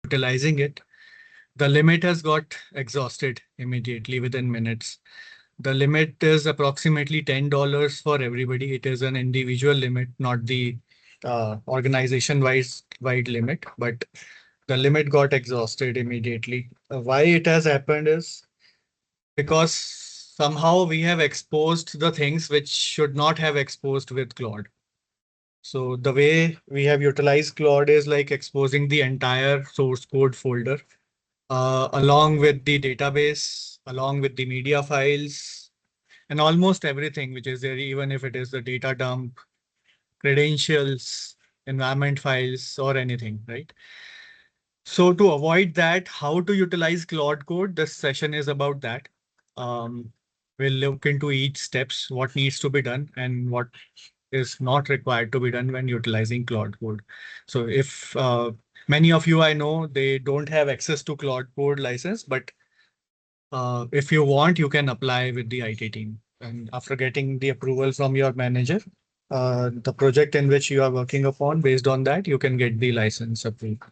utilizing it, the limit has got exhausted immediately within minutes. The limit is approximately $10 for everybody. It is an individual limit, not the organization-wide limit, but the limit got exhausted immediately. Why it has happened is because somehow we have exposed the things which should not have exposed with Claude. So the way we have utilized Claude is like exposing the entire source code folder, along with the database, along with the media files, and almost everything which is there, even if it is the data dump, credentials, environment files, or anything, right? So to avoid that, how to utilize Claude Code, this session is about that. Um, we'll look into each steps, what needs to be done and what is not required to be done when utilizing Claude Code. So if many of you I know, they don't have access to Claude Code license, but if you want, you can apply with the IT team. And after getting the approval from your manager, the project in which you are working upon, based on that, you can get the license approved.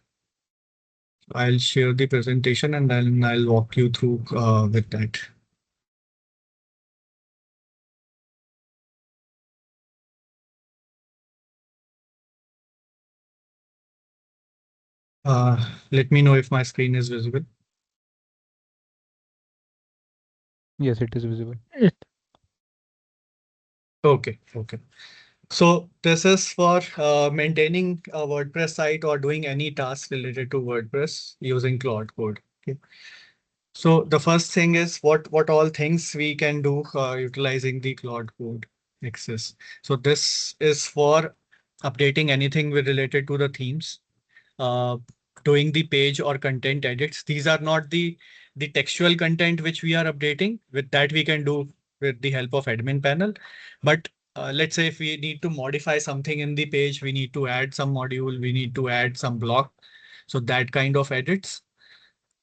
I'll share the presentation and then I'll walk you through with that. Let me know if my screen is visible. Yes, it is visible. Okay, okay. So this is for maintaining a WordPress site or doing any task related to WordPress using Claude Code. Okay. So the first thing is what all things we can do utilizing the Claude Code access. So this is for updating anything with related to the themes, uh, doing the page or content edits. These are not the textual content which we are updating. With that, we can do with the help of admin panel. But let's say if we need to modify something in the page, we need to add some module, we need to add some block. So that kind of edits.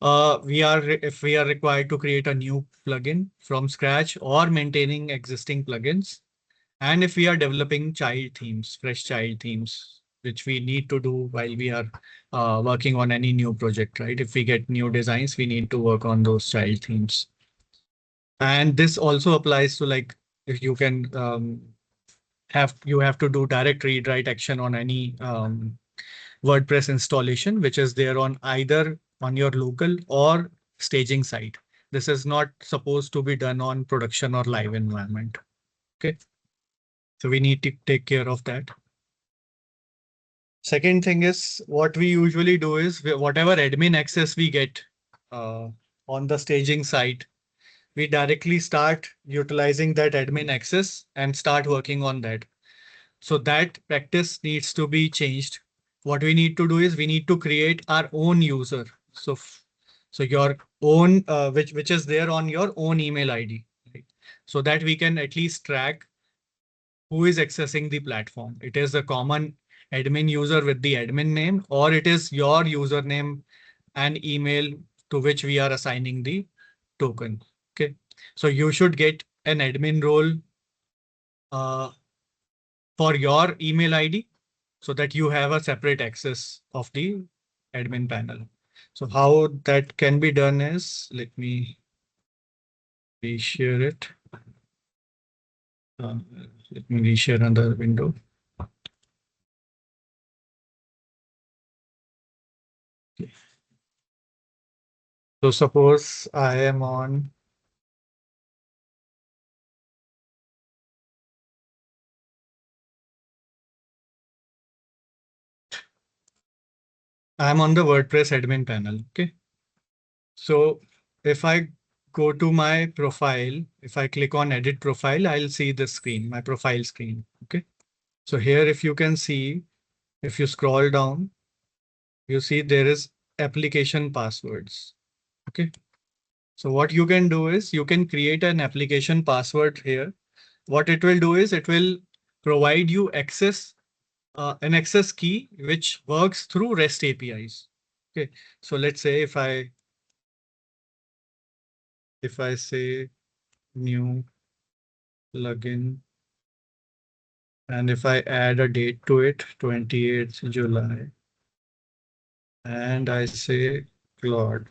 If we are required to create a new plugin from scratch or maintaining existing plugins, and if we are developing child themes, fresh child themes, which we need to do while we are working on any new project, right? If we get new designs, we need to work on those child themes. And this also applies to like if you can you have to do direct read write action on any WordPress installation, which is there on either on your local or staging site. This is not supposed to be done on production or live environment. Okay. So we need to take care of that. Second thing is what we usually do is whatever admin access we get uh, on the staging site, we directly start utilizing that admin access and start working on that. So that practice needs to be changed. What we need to do is we need to create our own user. So your own, which is there on your own email ID, right? So that we can at least track who is accessing the platform. It is a common admin user with the admin name, or it is your username and email to which we are assigning the token. Okay. So you should get an admin role uh, for your email ID so that you have a separate access of the admin panel. So how that can be done is, let me reshare it. Uh, Let me reshare another window. Okay. So suppose I am on I'm on the WordPress admin panel. Okay. So if I go to my profile, if I click on edit profile, I'll see the screen, my profile screen. Okay. So here, if you can see, if you scroll down, you see there is application passwords. Okay. So what you can do is you can create an application password here. What it will do is it will provide you access, an access key, which works through REST APIs. Okay. So let's say if I say new plugin, and if I add a date to it, 28th July, and I say Claude.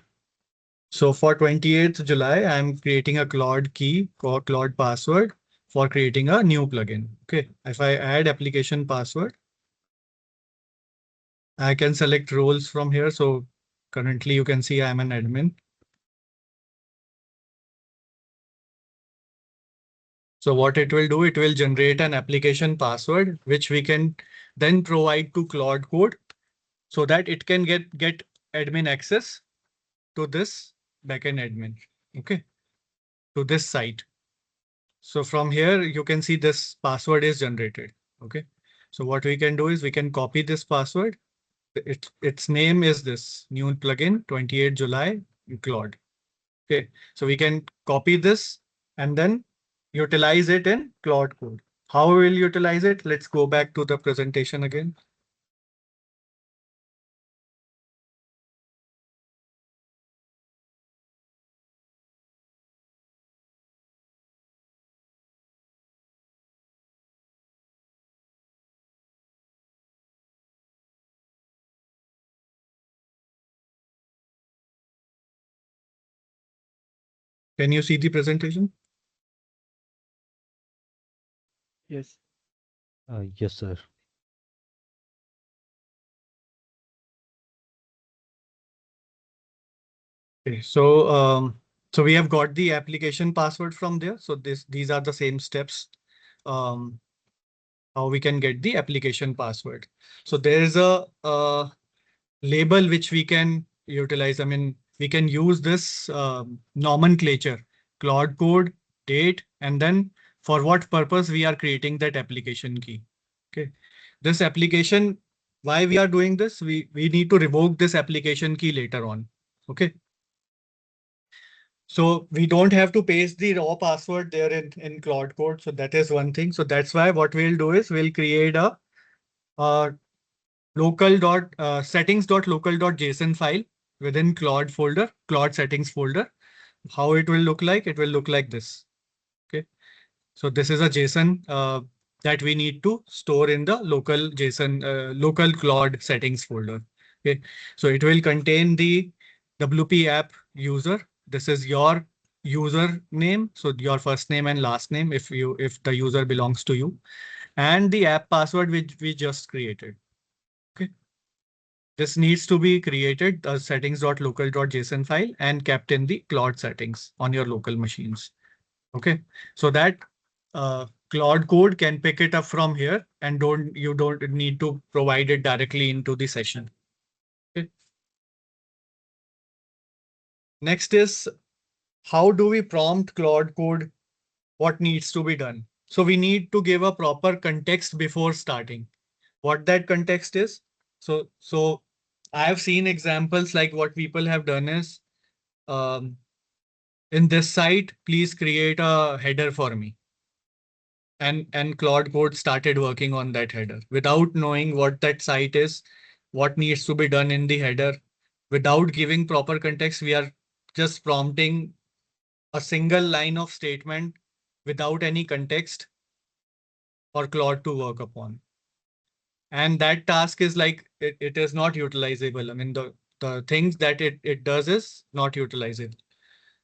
So for 28th July, I'm creating a Claude key or Claude password for creating a new plugin. Okay. If I add application password, I can select roles from here. So currently you can see I'm an admin. So what it will do, it will generate an application password, which we can then provide to Claude Code so that it can get admin access to this backend admin. Okay. To this site. So from here, you can see this password is generated. Okay. So what we can do is we can copy this password. Its name is this new plugin 28 July Claude. Okay. So we can copy this and then utilize it in Claude Code. How we will utilize it? Let's go back to the presentation again. Can you see the presentation? Yes. Yes, sir. Okay. So we have got the application password from there. So these are the same steps. Um, how we can get the application password. So there is a label which we can utilize. I mean, we can use this nomenclature, Claude code, date, and then for what purpose we are creating that application key. Okay. This application, why we are doing this? We need to revoke this application key later on. Okay. So we don't have to paste the raw password there in Claude code. So that is one thing. So that's why what we'll do is we'll create a local dot settings dot local dot JSON file within Claude folder, Claude settings folder. How it will look like? It will look like this. Okay. So this is a JSON that we need to store in the local JSON, local Claude settings folder. Okay. So it will contain the WP app user. This is your user name. So your first name and last name if the user belongs to you, and the app password which we just created. Okay. This needs to be created, the settings.local.json file, and kept in the Claude settings on your local machines. Okay, so that Claude code can pick it up from here and you don't need to provide it directly into the session. Okay. Next is how do we prompt Claude code? What needs to be done? So we need to give a proper context before starting. What that context is. So I have seen examples like what people have done is um, in this site, please create a header for me. And Claude Code started working on that header without knowing what that site is, what needs to be done in the header. Without giving proper context, we are just prompting a single line of statement without any context for Claude to work upon. And that task is like it is not utilizable. I mean, the things that it does is not utilizable.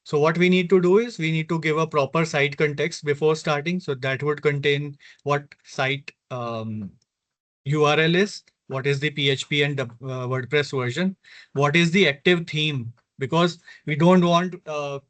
So what we need to do is we need to give a proper site context before starting. So that would contain what site URL is, what is the PHP and WordPress version, what is the active theme, because we don't want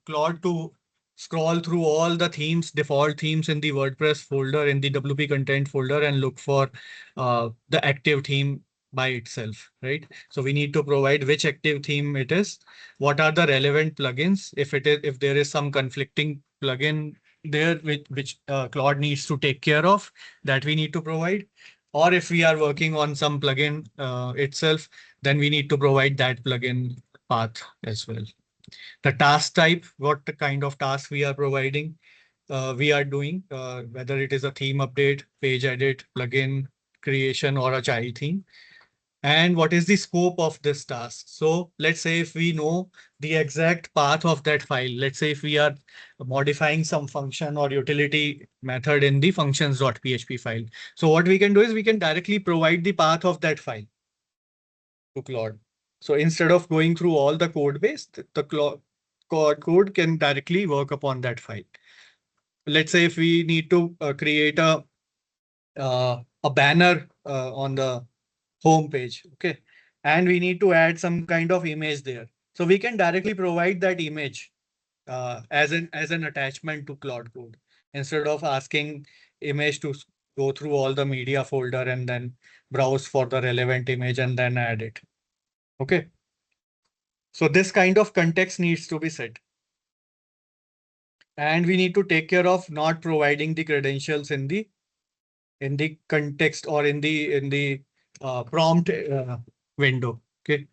Claude to scroll through all the themes, default themes in the WordPress folder, in the WP content folder, and look for the active theme by itself, right? So we need to provide which active theme it is, what are the relevant plugins, if there is some conflicting plugin there which Claude needs to take care of, that we need to provide, or if we are working on some plugin itself, then we need to provide that plugin path as well. The task type, what the kind of task we are providing, we are doing, whether it is a theme update, page edit, plugin creation, or a child theme, and what is the scope of this task. So let's say if we know the exact path of that file, let's say if we are modifying some function or utility method in the functions.php file. So what we can do is we can directly provide the path of that file to Claude. So instead of going through all the code base, the code can directly work upon that file. Let's say if we need to create a banner on the home page, okay, and we need to add some kind of image there. So we can directly provide that image as an attachment to Claude Code instead of asking image to go through all the media folder and then browse for the relevant image and then add it. Okay. So this kind of context needs to be set. And we need to take care of not providing the credentials in the context or in the prompt window. Okay.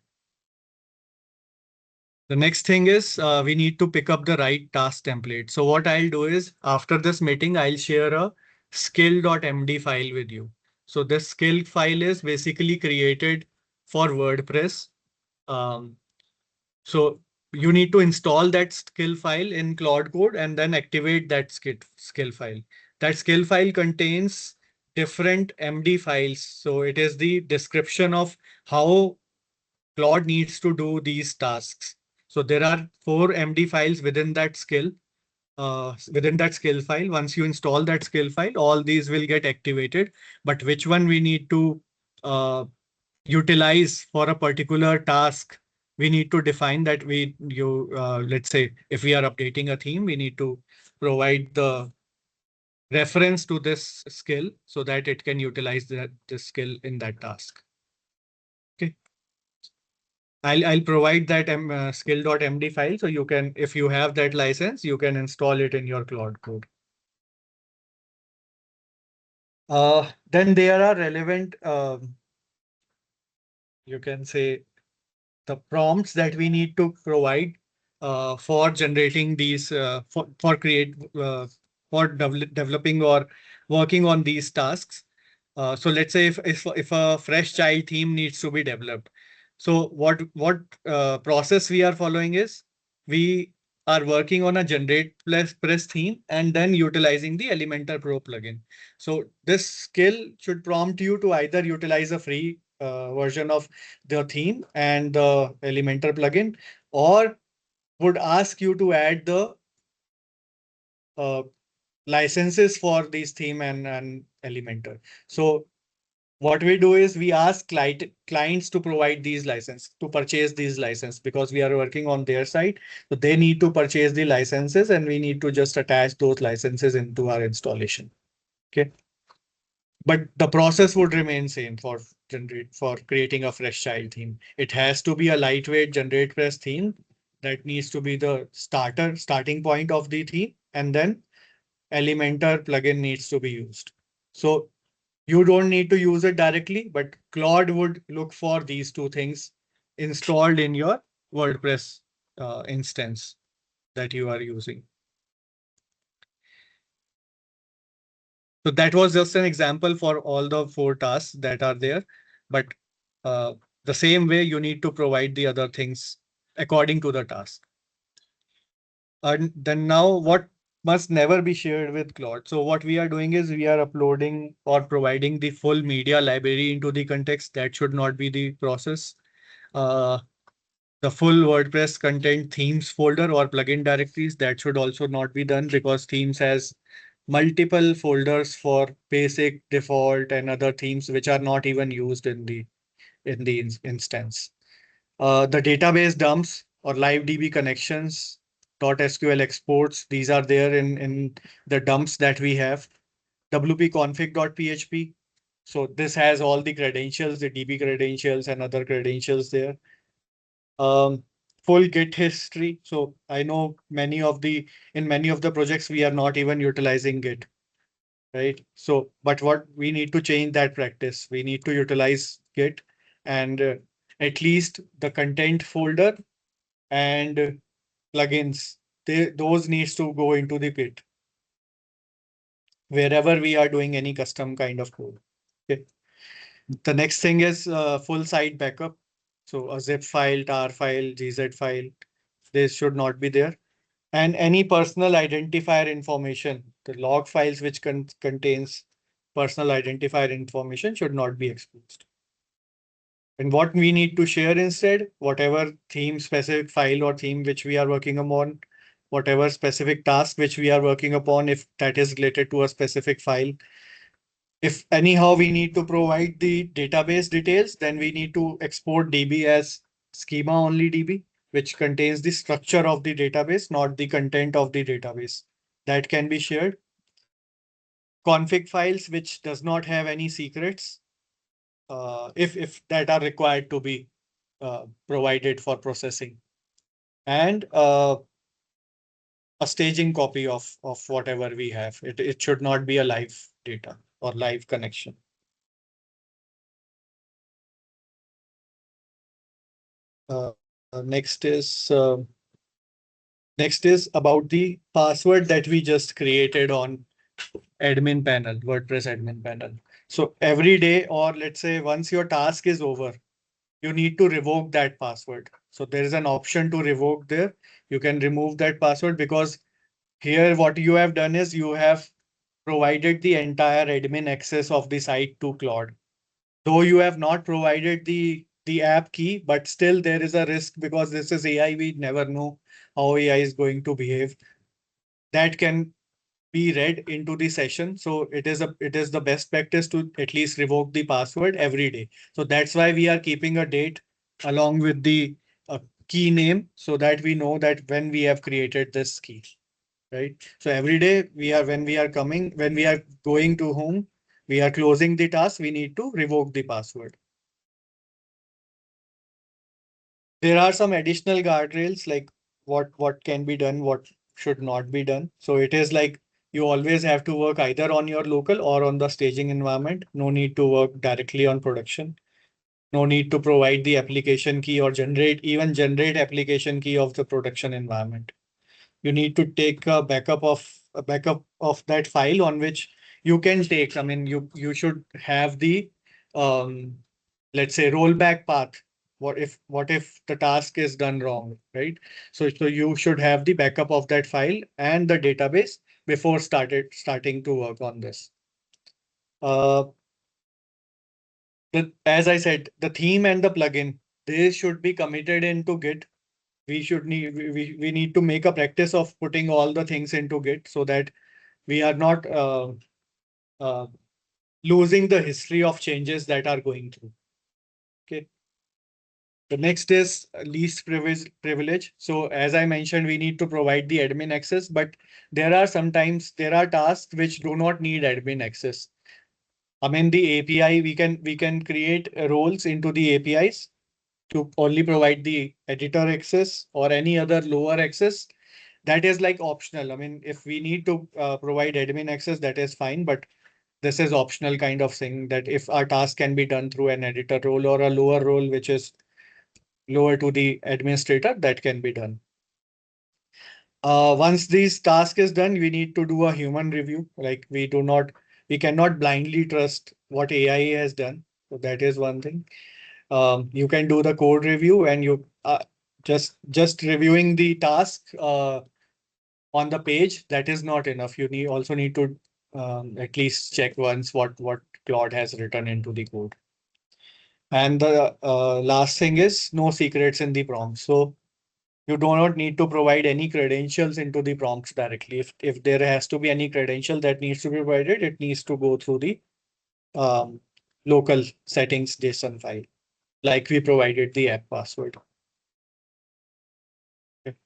The next thing is we need to pick up the right task template. So what I'll do is after this meeting, I'll share a skill.md file with you. So this skill file is basically created for WordPress. Um, so you need to install that skill file in Claude Code and then activate that skill file. That skill file contains different MD files. So it is the description of how Claude needs to do these tasks. So there are 4 MD files within that skill file. Once you install that skill file, all these will get activated. But which one we need to uh, utilize for a particular task, we need to define that let's say if we are updating a theme, we need to provide the reference to this skill so that it can utilize this skill in that task. Okay. I'll provide that skill.md file so you can, if you have that license, you can install it in your Claude Code. Then there are relevant, you can say, the prompts that we need to provide for generating these for developing or working on these tasks. So let's say if a fresh child theme needs to be developed. So what process we are following is we are working on a generate plus press theme and then utilizing the Elementor Pro plugin. So this skill should prompt you to either utilize a free version of the theme and the Elementor plugin, or would ask you to add the uh, licenses for these theme and Elementor. So what we do is we ask clients to provide these license to purchase these license because we are working on their side. So they need to purchase the licenses and we need to just attach those licenses into our installation. Okay. But the process would remain same for creating a fresh child theme. It has to be a lightweight generate press theme that needs to be the starting point of the theme, and then Elementor plugin needs to be used. So you don't need to use it directly, but Claude would look for these two things installed in your WordPress instance that you are using. So that was just an example for all the 4 tasks that are there. But uh, the same way you need to provide the other things according to the task. And then now what must never be shared with Claude. So what we are doing is we are uploading or providing the full media library into the context. That should not be the process. Uh, the full WordPress content themes folder or plugin directories, that should also not be done because themes has multiple folders for basic, default, and other themes which are not even used in the instance. The database dumps or live DB connections, .sql exports, these are there in the dumps that we have. wp-config.php. So this has all the credentials, the DB credentials and other credentials there. Um, Full Git history. So I know in many of the projects, we are not even utilizing Git, right? So, but what we need to change that practice. We need to utilize Git and at least the content folder and plugins. Those needs to go into the Git wherever we are doing any custom kind of code. Okay. The next thing is full site backup. So a zip file, tar file, gz file, this should not be there. And any personal identifier information, the log files which contains personal identifier information should not be exposed. And what we need to share instead, whatever theme specific file or theme which we are working upon, whatever specific task which we are working upon, if that is related to a specific file. If anyhow we need to provide the database details, then we need to export DB as schema only DB, which contains the structure of the database, not the content of the database. That can be shared. Config files, which does not have any secrets, if that are required to be provided for processing. And a staging copy of whatever we have. It should not be a live data or live connection. Next is about the password that we just created on admin panel, WordPress admin panel. So every day, or let's say once your task is over, you need to revoke that password. So there is an option to revoke there. You can remove that password because here what you have done is you have provided the entire admin access of the site to Claude. Though you have not provided the app key, but still there is a risk because this is AI. We never know how AI is going to behave. That can be read into the session. So it is the best practice to at least revoke the password every day. So that's why we are keeping a date along with the key name so that we know that when we have created this key, right? So every day when we are going to home, we are closing the task, we need to revoke the password. There are some additional guardrails like what can be done, what should not be done. So it is like you always have to work either on your local or on the staging environment. No need to work directly on production. No need to provide the application key or generate application key of the production environment. You need to take a backup of that file on which you can take. I mean, you should have the um, let's say rollback path. What if the task is done wrong, right? So you should have the backup of that file and the database before starting to work on this. Uh, as I said, the theme and the plugin, they should be committed into Git. We need to make a practice of putting all the things into Git so that we are not uh, losing the history of changes that are going through. Okay. The next is least privilege. So as I mentioned, we need to provide the admin access, but there are tasks which do not need admin access. I mean, the API, we can create roles into the APIs to only provide the editor access or any other lower access. That is like optional. I mean, if we need to provide admin access, that is fine, but this is optional kind of thing that if our task can be done through an editor role or a lower role, which is lower to the administrator, that can be done. Once this task is done, we need to do a human review. Like we cannot blindly trust what AI has done. So that is one thing. You can do the code review and you just reviewing the task on the page. That is not enough. You also need to at least check once what Claude has written into the code. And the last thing is no secrets in the prompt. So you do not need to provide any credentials into the prompts directly. If there has to be any credential that needs to be provided, it needs to go through the um, local settings JSON file, like we provided the app password. Okay.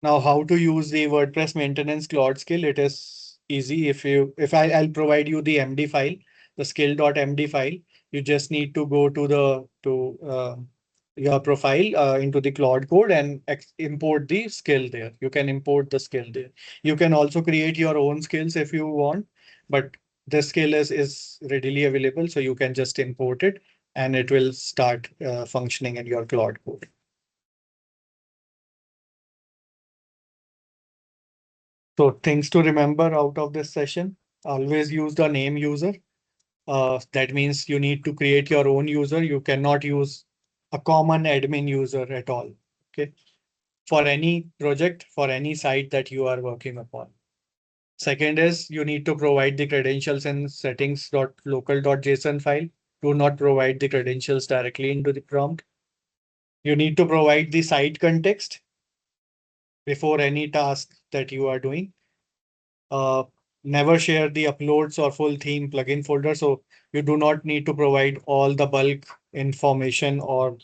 Now, how to use the WordPress maintenance Claude skill? It is easy. I'll provide you the MD file, the skill.md file. You just need to go to your profile into the Claude code and import the skill there. You can import the skill there. You can also create your own skills if you want, but the skill is readily available, so you can just import it and it will start functioning in your Claude code. So things to remember out of this session, always use the name user. That means you need to create your own user. You cannot use a common admin user at all. Okay. For any project, for any site that you are working upon. Second is you need to provide the credentials in settings.local.json file. do not provide the credentials directly into the prompt. You need to provide the site context before any task that you are doing. Uh, Never share the uploads or full theme plugin folder. So you do not need to provide all the bulk information or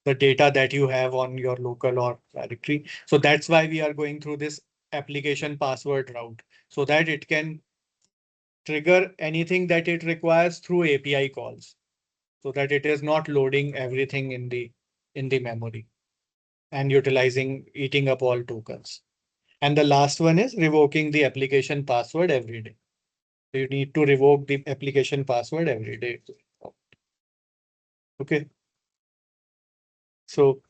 the data that you have on your local or directory. So that's why we are going through this application password route so that it can trigger anything that it requires through API calls so that it is not loading everything in the memory and utilizing eating up all tokens. And the last one is revoking the application password every day. So you need to revoke the application password every day. Okay. So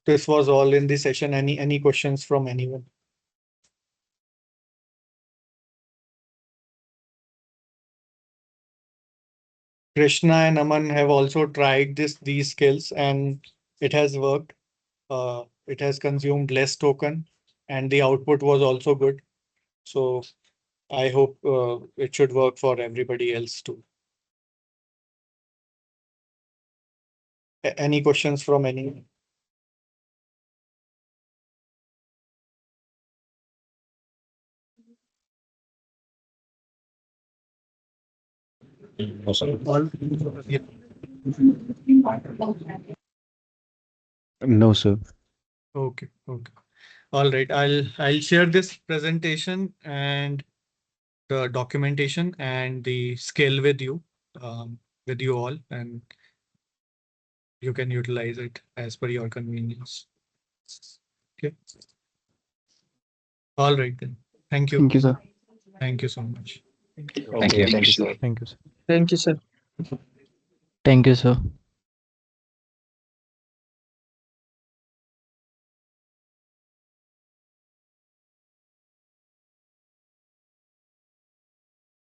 this was all in the session. Any questions from anyone? Krishna and Aman have also tried these skills and it has worked. It has consumed less token and the output was also good. So I hope it should work for everybody else too. Any questions from anyone? No, sir. All, yeah. No, sir. Okay. Okay. All right. I'll share this presentation and the documentation and the skill with you all, and you can utilize it as per your convenience. Okay. All right then. Thank you. Thank you, sir. Thank you so much. Thank you. Thank you, sir. Thank you, sir. Thank you, sir. Thank you, sir.